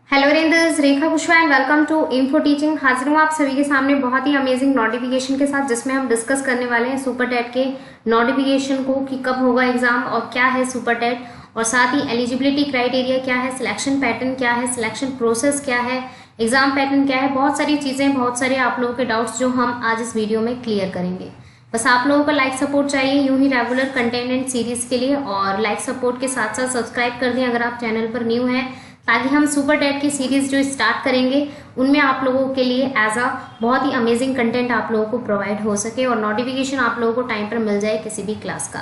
Hello rangers, Rekha Kushwaha and welcome to Info Teaching. हाजिर हूँ आप सभी के सामने बहुत ही अमेजिंग नोटिफिकेशन के साथ, जिसमें हम डिस्कस करने वाले हैं सुपर टेट के नोटिफिकेशन को कि कब होगा एग्जाम और क्या है सुपर टेट, और साथ ही एलिजिबिलिटी क्राइटेरिया क्या है, सिलेक्शन पैटर्न क्या है, सिलेक्शन प्रोसेस क्या है, एग्जाम पैटर्न क्या है। बहुत सारी चीज़ें, बहुत सारे आप लोगों के डाउट्स जो हम आज इस वीडियो में क्लियर करेंगे। बस आप लोगों का लाइक सपोर्ट चाहिए यूं ही रेगुलर कंटेंट एंड सीरीज के लिए, और लाइक सपोर्ट के साथ साथ सब्सक्राइब कर दें अगर आप चैनल पर न्यू हैं, ताकि हम सुपर टेट की सीरीज जो स्टार्ट करेंगे उनमें आप लोगों के लिए एज अ बहुत ही अमेजिंग कंटेंट आप लोगों को प्रोवाइड हो सके और नोटिफिकेशन आप लोगों को टाइम पर मिल जाए किसी भी क्लास का।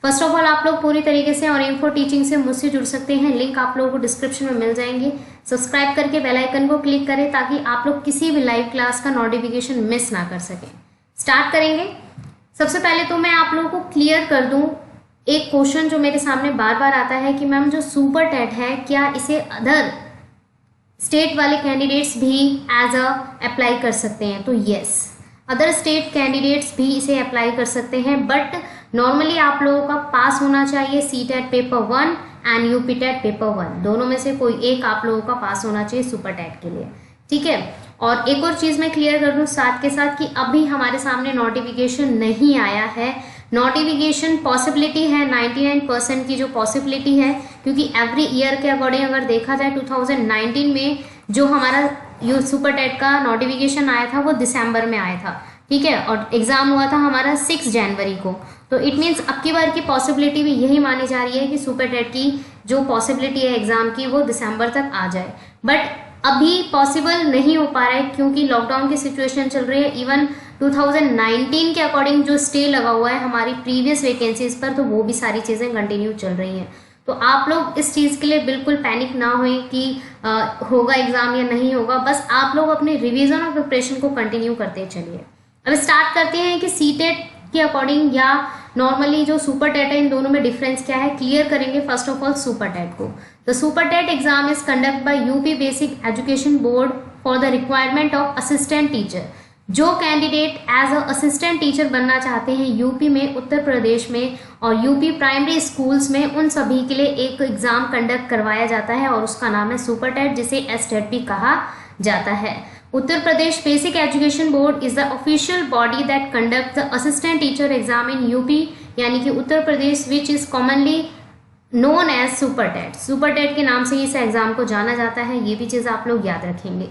फर्स्ट ऑफ ऑल आप लोग पूरी तरीके से और इन्फो टीचिंग से मुझसे जुड़ सकते हैं। लिंक आप लोगों को डिस्क्रिप्शन में मिल जाएंगे। सब्सक्राइब करके बेल आइकन को क्लिक करें ताकि आप लोग किसी भी लाइव क्लास का नोटिफिकेशन मिस ना कर सकें। स्टार्ट करेंगे। सबसे पहले तो मैं आप लोगों को क्लियर कर दूं एक क्वेश्चन जो मेरे सामने बार बार आता है कि मैम जो सुपर टेट है क्या इसे अदर स्टेट वाले कैंडिडेट्स भी एज अ अप्लाई कर सकते हैं? तो यस, अदर स्टेट कैंडिडेट्स भी इसे अप्लाई कर सकते हैं, बट नॉर्मली आप लोगों का पास होना चाहिए CTET paper 1 and UP TET paper 1, दोनों में से कोई एक आप लोगों का पास होना चाहिए सुपर टेट के लिए। ठीक है, और एक और चीज मैं क्लियर कर दूं साथ के साथ कि अभी हमारे सामने नोटिफिकेशन नहीं आया है। नोटिफिकेशन पॉसिबिलिटी है 99% की जो पॉसिबिलिटी है, क्योंकि एवरी ईयर के अकॉर्डिंग अगर देखा जाए 2019 में जो हमारा सुपर टेट का नोटिफिकेशन आया था वो दिसंबर में आया था। ठीक है, और एग्जाम हुआ था हमारा 6 जनवरी को। तो इट मीन्स अब की बार की पॉसिबिलिटी भी यही मानी जा रही है कि सुपर टेट की जो पॉसिबिलिटी है एग्जाम की वो दिसंबर तक आ जाए, बट अभी पॉसिबल नहीं हो पा रहा है क्योंकि लॉकडाउन की सिचुएशन चल रही है। इवन 2019 के अकॉर्डिंग जो स्टे लगा हुआ है हमारी प्रीवियस वैकेंसीज पर, तो वो भी सारी चीज़ें कंटिन्यू चल रही हैं। तो आप लोग इस चीज़ के लिए बिल्कुल पैनिक ना होए कि होगा एग्जाम या नहीं होगा। बस आप लोग अपने रिवीजन और प्रिपरेशन को कंटिन्यू करते चलिए। अब स्टार्ट करते हैं कि सी टेट के अकॉर्डिंग या नॉर्मली जो सुपर टेट है इन दोनों में डिफरेंस क्या है, क्लियर करेंगे। First of all super TET को, the super TET exam is conduct by UP basic education board for the requirement of assistant teacher. जो candidate as a assistant teacher बनना चाहते हैं यूपी में, उत्तर प्रदेश में और यूपी प्राइमरी स्कूल्स में, उन सभी के लिए एक एग्जाम कंडक्ट करवाया जाता है और उसका नाम है सुपर टेट, जिसे एस टेट भी कहा जाता है। Uttar Pradesh basic education board is the official body that conduct the assistant teacher exam in UP, यानी कि Uttar Pradesh, which is commonly known as super TET. Super TET के नाम से ही इस एग्जाम को जाना जाता है। ये भी चीज आप लोग याद रखेंगे।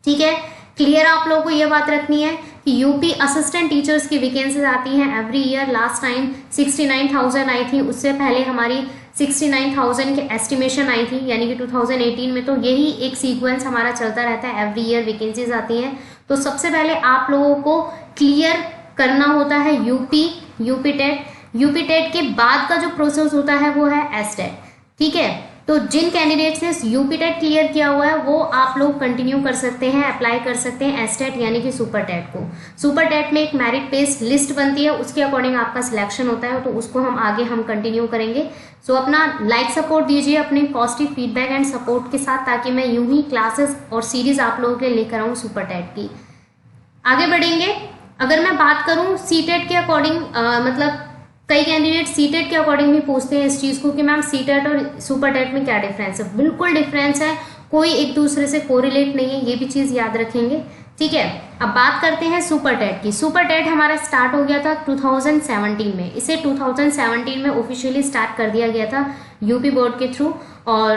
ठीक है, क्लियर आप लोगों को ये बात रखनी है कि यूपी असिस्टेंट टीचर्स की वैकेंसीज आती हैं एवरी ईयर। लास्ट टाइम 69,000 आई थी, उससे पहले हमारी 69,000 के एस्टिमेशन आई थी, यानी कि 2018 में। तो यही एक सीक्वेंस हमारा चलता रहता है, एवरी ईयर वैकेंसीज आती हैं। तो सबसे पहले आप लोगों को क्लियर करना होता है यूपी टेट। यूपी टेट के बाद का जो प्रोसेस होता है वो है एस टेट। ठीक है, तो जिन कैंडिडेट्स ने यूपी टेट क्लियर किया हुआ है वो आप लोग कंटिन्यू कर सकते हैं, अप्लाई कर सकते हैं एस टेट यानी कि सुपर टेट को। सुपर टेट में एक मेरिट बेस्ड लिस्ट बनती है, उसके अकॉर्डिंग आपका सिलेक्शन होता है, तो उसको हम आगे कंटिन्यू करेंगे। सो अपना लाइक सपोर्ट दीजिए अपने पॉजिटिव फीडबैक एंड सपोर्ट के साथ, ताकि मैं यूं ही क्लासेस और सीरीज आप लोगों के लिए लेकर आऊँ सुपर टेट की। आगे बढ़ेंगे। अगर मैं बात करूँ सी टेट के अकॉर्डिंग, मतलब कई कैंडिडेट सी टेट के अकॉर्डिंग भी पूछते हैं इस चीज को कि मैम सी टेट और सुपर टेट में क्या डिफरेंस है। बिल्कुल डिफरेंस है, कोई एक दूसरे से कोरिलेट नहीं है, ये भी चीज याद रखेंगे। ठीक है, अब बात करते हैं सुपर टेट की। सुपर टेट हमारा स्टार्ट हो गया था 2017 में। इसे 2017 में ऑफिशियली स्टार्ट कर दिया गया था यूपी बोर्ड के थ्रू, और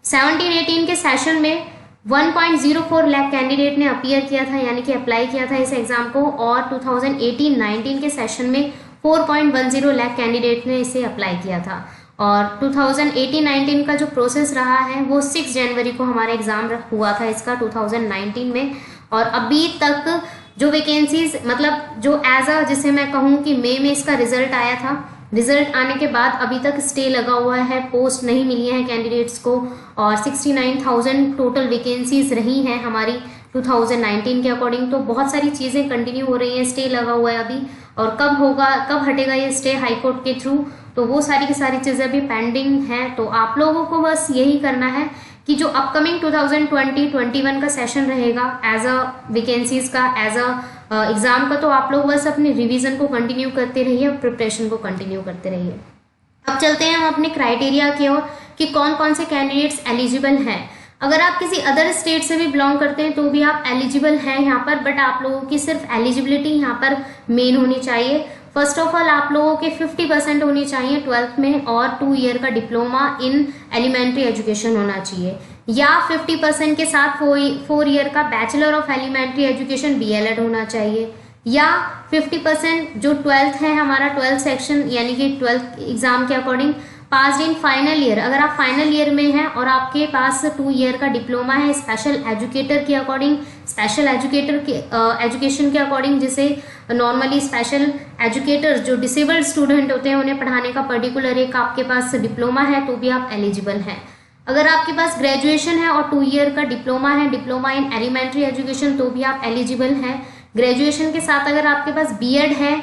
17-18 के सेशन में 1.04 लाख कैंडिडेट ने अपीयर किया था, यानी कि अप्लाई किया था इस एग्जाम को, और 2018-19 के सेशन में 4.10 लाख कैंडिडेट ने इसे अप्लाई किया था। और 2018-19 का जो प्रोसेस रहा है वो 6 जनवरी को हमारा एग्जाम हुआ था इसका 2019 में। और अभी तक जो वैकेंसीज, मतलब जो एज अ, जिसे मैं कहूँ कि मई में इसका रिजल्ट आया था, रिजल्ट आने के बाद अभी तक स्टे लगा हुआ है, पोस्ट नहीं मिली है कैंडिडेट्स को, और 69,000 टोटल वैकेंसीज रही हैं हमारी 2019 के अकॉर्डिंग। तो बहुत सारी चीज़ें कंटिन्यू हो रही हैं, स्टे लगा हुआ है अभी, और कब होगा, कब हटेगा ये स्टे हाईकोर्ट के थ्रू, तो वो सारी की सारी चीज़ें अभी पेंडिंग हैं। तो आप लोगों को बस यही करना है कि जो अपकमिंग 2020-21 का सेशन रहेगा एज अ वैकेंसीज का, एज अ एग्जाम का, तो आप लोग बस अपने रिवीजन को कंटिन्यू करते रहिए, प्रिपरेशन को कंटिन्यू करते रहिए। अब चलते हैं हम अपने क्राइटेरिया की ओर कि कौन कौन से कैंडिडेट्स एलिजिबल हैं। अगर आप किसी अदर स्टेट से भी बिलोंग करते हैं तो भी आप एलिजिबल हैं यहाँ पर, बट आप लोगों की सिर्फ एलिजिबिलिटी यहाँ पर मेन होनी चाहिए। फर्स्ट ऑफ ऑल आप लोगों के 50% होनी चाहिए 12th में, और 2 ईयर का डिप्लोमा इन एलिमेंट्री एजुकेशन होना चाहिए, या 50% के साथ 4 ईयर का bachelor of elementary education BLED होना चाहिए, या 50% जो 12th है हमारा 12th सेक्शन यानी कि 12th एग्जाम के according pass in final year. अगर आप फाइनल ईयर में हैं और आपके पास 2 ईयर का डिप्लोमा है स्पेशल एजुकेटर के अकॉर्डिंग, स्पेशल एजुकेटर के एजुकेशन के अकॉर्डिंग, जिसे नॉर्मली स्पेशल एजुकेटर्स जो डिसेबल्ड स्टूडेंट होते हैं उन्हें पढ़ाने का पर्टिकुलर एक आपके पास डिप्लोमा है, तो भी आप एलिजिबल हैं। अगर आपके पास ग्रेजुएशन है और 2 ईयर का डिप्लोमा है, डिप्लोमा इन एलिमेंट्री एजुकेशन, तो भी आप एलिजिबल हैं। ग्रेजुएशन के साथ अगर आपके पास BEd है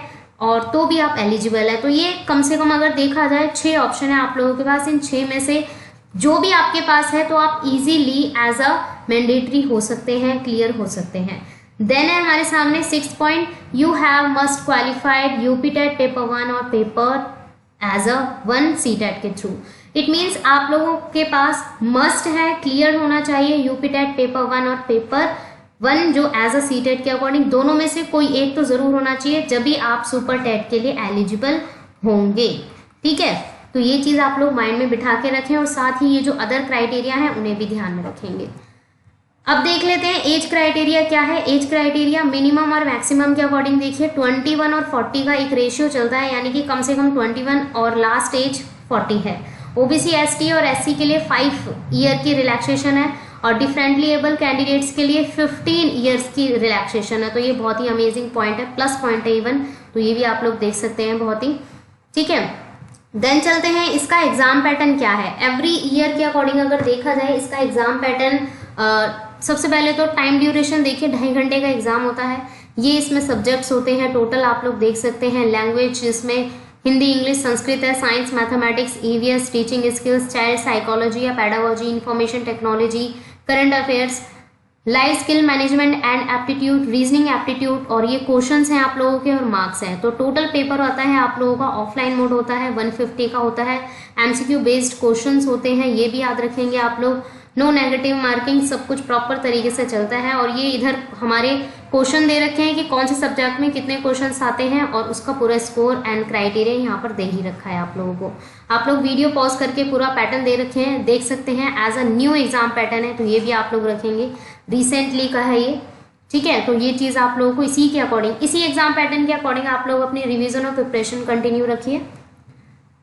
और तो भी आप एलिजिबल है। तो ये कम से कम अगर देखा जाए 6 ऑप्शन है आप लोगों के पास, इन 6 में से जो भी आपके पास है तो आप इजीली एज अ मैंडेटरी हो सकते हैं, क्लियर हो सकते हैं। देन है हमारे सामने 6th point, you have must qualified UPTET paper 1 और पेपर एज अ 1 CTET के थ्रू। इट मीन्स आप लोगों के पास मस्ट है, क्लियर होना चाहिए यूपीटेट पेपर 1 और पेपर 1 जो एज अ CTET के अकॉर्डिंग, दोनों में से कोई एक तो जरूर होना चाहिए, जब भी आप सुपर टेट के लिए एलिजिबल होंगे। ठीक है, तो ये चीज आप लोग माइंड में बिठा के रखें, और साथ ही ये जो अदर क्राइटेरिया है उन्हें भी ध्यान में रखेंगे। अब देख लेते हैं एज क्राइटेरिया क्या है। एज क्राइटेरिया मिनिमम और मैक्सिमम के अकॉर्डिंग देखिए 21 और 40 का एक रेशियो चलता है, यानी कि कम से कम 21 और लास्ट एज 40 है। OBC ST और SC के लिए 5 ईयर की रिलैक्सेशन है, और डिफरेंटली एबल कैंडिडेट्स के लिए 15 ईयर्स की रिलैक्सेशन है। तो ये बहुत ही अमेजिंग पॉइंट है, प्लस पॉइंट है इवन, तो ये भी आप लोग देख सकते हैं बहुत ही। ठीक है, देन चलते हैं इसका एग्जाम पैटर्न क्या है। एवरी ईयर के अकॉर्डिंग अगर देखा जाए इसका एग्जाम पैटर्न, सबसे पहले तो टाइम ड्यूरेशन देखिए 2.5 घंटे का एग्जाम होता है। ये इसमें सब्जेक्ट्स होते हैं टोटल, आप लोग देख सकते हैं। लैंग्वेज जिसमें हिंदी, इंग्लिश, संस्कृत है, science, mathematics, EVS, teaching skills, child psychology या pedagogy, information technology, current affairs, life skill management and aptitude, reasoning aptitude, और ये क्वेश्चंस हैं आप लोगों के और मार्क्स हैं। तो टोटल पेपर होता है आप लोगों का, ऑफलाइन मोड होता है, 150 का होता है। MCQ बेस्ड क्वेश्चंस होते हैं, ये भी याद रखेंगे आप लोग। नो नेगेटिव मार्किंग, सब कुछ प्रॉपर तरीके से चलता है। और ये इधर हमारे क्वेश्चन दे रखे हैं कि कौन से सब्जेक्ट में कितने क्वेश्चंस आते हैं, और उसका पूरा स्कोर एंड क्राइटेरिया यहाँ पर दे ही रखा है आप लोगों को। आप लोग वीडियो पॉज करके पूरा पैटर्न दे रखे हैं, देख सकते हैं। As a new exam pattern है, तो ये भी आप लोग रखेंगे, रिसेंटली का है ये। ठीक है, तो ये चीज़ आप लोगों को इसी के अकॉर्डिंग, इसी एग्जाम पैटर्न के अकॉर्डिंग आप लोग अपनी रिविजन और प्रिपरेशन कंटिन्यू रखिए।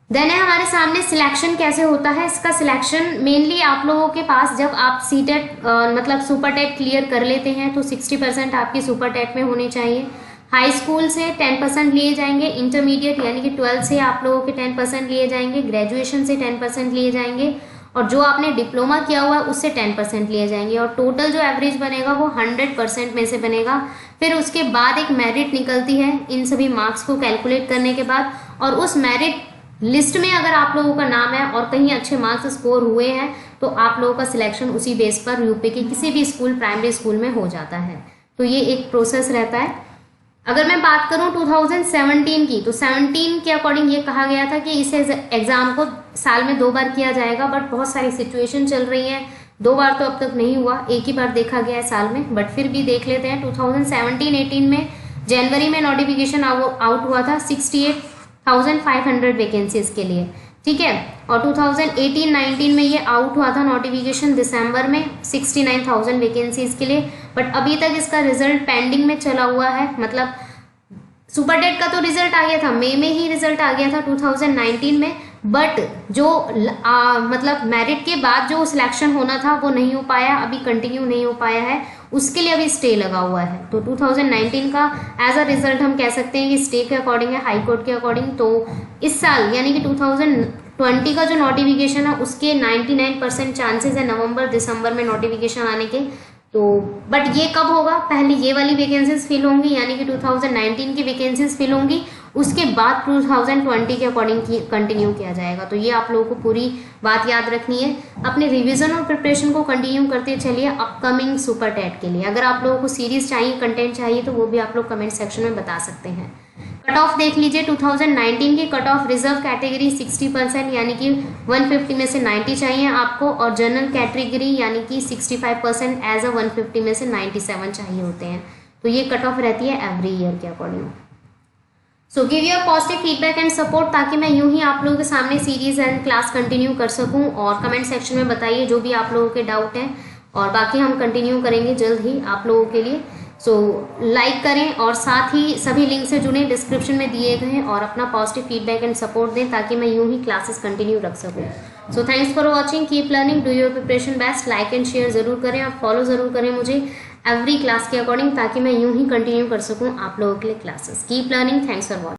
देन है हमारे सामने सिलेक्शन कैसे होता है। इसका सिलेक्शन मेनली आप लोगों के पास, जब आप CTET मतलब सुपर टेट क्लियर कर लेते हैं तो 60% आपकी सुपर टेट में होने चाहिए। हाई स्कूल से 10% लिए जाएंगे, इंटरमीडिएट यानी कि 12 से आप लोगों के 10% लिए जाएंगे, ग्रेजुएशन से 10% लिए जाएंगे, और जो आपने डिप्लोमा किया हुआ है उससे 10% लिए जाएंगे, और टोटल जो एवरेज बनेगा वो 100% में से बनेगा। फिर उसके बाद एक मेरिट निकलती है इन सभी मार्क्स को कैलकुलेट करने के बाद, और उस मेरिट लिस्ट में अगर आप लोगों का नाम है और कहीं अच्छे मार्क्स स्कोर हुए हैं तो आप लोगों का सिलेक्शन उसी बेस पर यूपी के किसी भी स्कूल, प्राइमरी स्कूल में हो जाता है। तो ये एक प्रोसेस रहता है। अगर मैं बात करूं 2017 की, तो 17 के अकॉर्डिंग ये कहा गया था कि इस एग्जाम को साल में 2 बार किया जाएगा, बट बहुत सारी सिचुएशन चल रही है, 2 बार तो अब तक नहीं हुआ, एक ही बार देखा गया है साल में, बट फिर भी देख लेते हैं। 2017-18 में जनवरी में नोटिफिकेशन आउट हुआ था 68,500 वैकेंसीज के लिए। ठीक है, और 2018-19 में ये आउट हुआ था नोटिफिकेशन दिसंबर में 69,000 वैकेंसीज के लिए, बट अभी तक इसका रिजल्ट पेंडिंग में चला हुआ है। मतलब सुपर टेट का तो रिजल्ट आ गया था, मई में ही रिजल्ट आ गया था 2019 में, बट जो मतलब मेरिट के बाद जो सिलेक्शन होना था वो नहीं हो पाया, अभी कंटिन्यू नहीं हो पाया है, उसके लिए अभी स्टे लगा हुआ है। तो 2019 का एज अ रिजल्ट हम कह सकते हैं कि स्टे के अकॉर्डिंग है, हाई कोर्ट के अकॉर्डिंग। तो इस साल यानी कि 2020 का जो नोटिफिकेशन है उसके 99% चांसेस है नवंबर दिसंबर में नोटिफिकेशन आने के। तो बट ये कब होगा, पहले ये वाली वैकेंसीज फिल होंगी यानी कि 2019 की वैकेंसीज फिल होंगी, उसके बाद 2020 के अकॉर्डिंग कंटिन्यू किया जाएगा। तो ये आप लोगों को पूरी बात याद रखनी है। अपने रिवीजन और प्रिपरेशन को कंटिन्यू करते चलिए अपकमिंग सुपर टेट के लिए। अगर आप लोगों को सीरीज चाहिए, कंटेंट चाहिए, तो वो भी आप लोग कमेंट सेक्शन में बता सकते हैं। कट ऑफ देख लीजिए 2019 की कट ऑफ रिजर्व कैटेगरी 60% यानी कि 150 में से 90 चाहिए आपको, और जनरल कैटेगरी यानी कि 65% एज अ 150 में से 97 चाहिए होते हैं। तो ये कट ऑफ रहती है एवरी ईयर के according. So give your positive feedback and support, ताकि मैं यूं ही आप लोगों के सामने सीरीज एंड क्लास कंटिन्यू कर सकूं। और कमेंट सेक्शन में बताइए जो भी आप लोगों के डाउट हैं, और बाकी हम कंटिन्यू करेंगे जल्द ही आप लोगों के लिए। सो लाइक करें और साथ ही सभी लिंक से जुड़ें, डिस्क्रिप्शन में दिए गए हैं, और अपना पॉजिटिव फीडबैक एंड सपोर्ट दें ताकि मैं यूं ही क्लासेस कंटिन्यू रख सकूं। So thanks for watching, keep learning, do your preparation best, like and share जरूर करें, और फॉलो जरूर करें मुझे एवरी क्लास के अकॉर्डिंग, ताकि मैं यूं ही कंटिन्यू कर सकूं आप लोगों के लिए classes. Keep learning, thanks for watching.